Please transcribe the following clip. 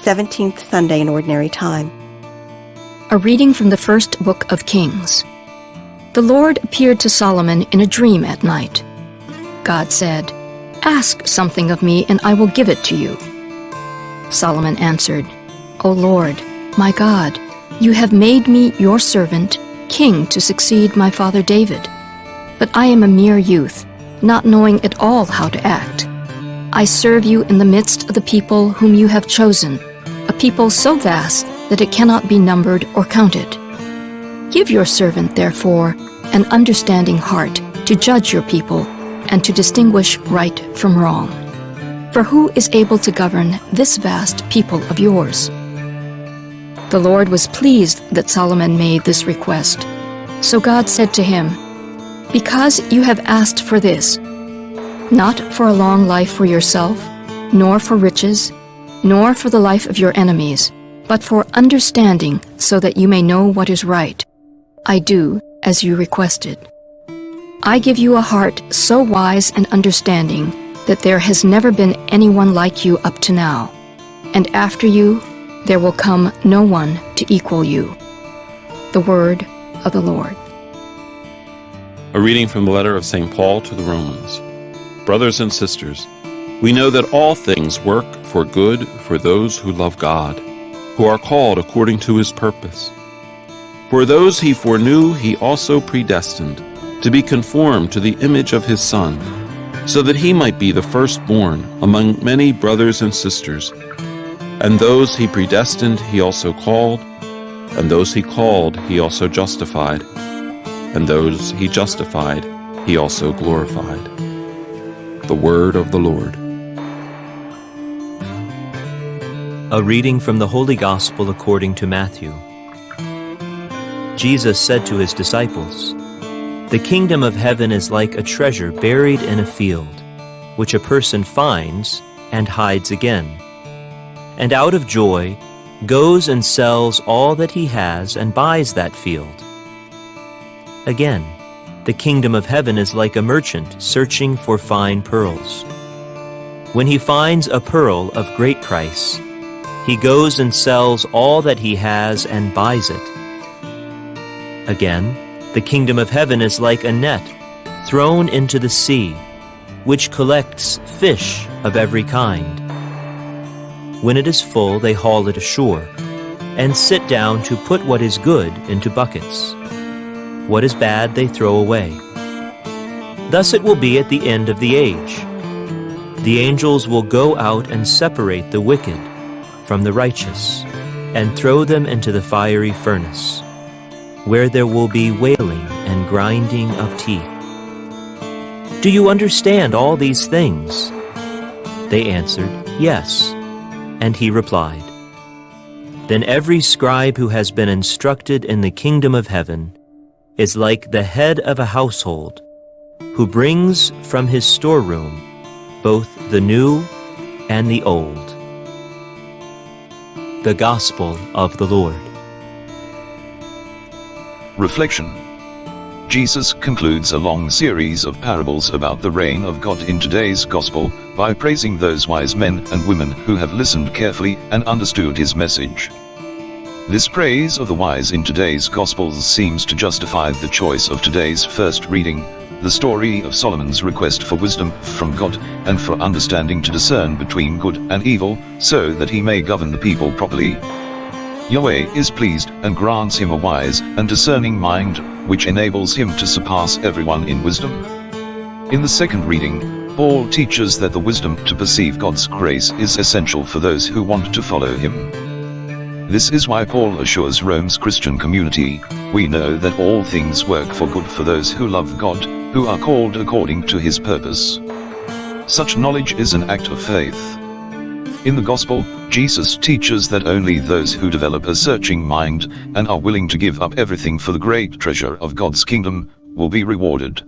17th Sunday in Ordinary Time. A reading from the first book of Kings. The Lord appeared to Solomon in a dream at night. God said, "Ask something of me, and I will give it to you." Solomon answered, "O Lord, my God, you have made me your servant, king to succeed my father David. But I am a mere youth, not knowing at all how to act. I serve you in the midst of the people whom you have chosen, a people so vast that it cannot be numbered or counted. Give your servant, therefore, an understanding heart to judge your people and to distinguish right from wrong. For who is able to govern this vast people of yours?" The Lord was pleased that Solomon made this request. So God said to him, "Because you have asked for this, not for a long life for yourself, nor for riches, nor for the life of your enemies, but for understanding so that you may know what is right, I do as you requested. I give you a heart so wise and understanding that there has never been anyone like you up to now, and after you there will come no one to equal you." The word of the Lord. A reading from the letter of St. Paul to the Romans. Brothers and sisters, we know that all things work for good for those who love God, who are called according to his purpose. For those he foreknew, he also predestined to be conformed to the image of his Son, so that he might be the firstborn among many brothers and sisters. And those he predestined, he also called, and those he called, he also justified, and those he justified, he also glorified. The word of the Lord. A reading from the Holy Gospel according to Matthew. Jesus said to his disciples, "The kingdom of heaven is like a treasure buried in a field, which a person finds and hides again, and out of joy goes and sells all that he has and buys that field. Again, the kingdom of heaven is like a merchant searching for fine pearls. When he finds a pearl of great price, he goes and sells all that he has and buys it. Again, the kingdom of heaven is like a net thrown into the sea, which collects fish of every kind. When it is full, they haul it ashore, and sit down to put what is good into buckets. What is bad they throw away. Thus it will be at the end of the age. The angels will go out and separate the wicked from the righteous, and throw them into the fiery furnace, where there will be wailing and grinding of teeth. Do you understand all these things?" They answered, "Yes." And he replied, "Then every scribe who has been instructed in the kingdom of heaven is like the head of a household, who brings from his storeroom both the new and the old." The Gospel of the Lord. Reflection. Jesus concludes a long series of parables about the reign of God in today's Gospel by praising those wise men and women who have listened carefully and understood his message. This praise of the wise in today's Gospels seems to justify the choice of today's first reading, the story of Solomon's request for wisdom from God and for understanding to discern between good and evil, so that he may govern the people properly. Yahweh is pleased and grants him a wise and discerning mind, which enables him to surpass everyone in wisdom. In the second reading, Paul teaches that the wisdom to perceive God's grace is essential for those who want to follow him. This is why Paul assures Rome's Christian community, "We know that all things work for good for those who love God, who are called according to his purpose." Such knowledge is an act of faith. In the Gospel, Jesus teaches that only those who develop a searching mind and are willing to give up everything for the great treasure of God's kingdom will be rewarded.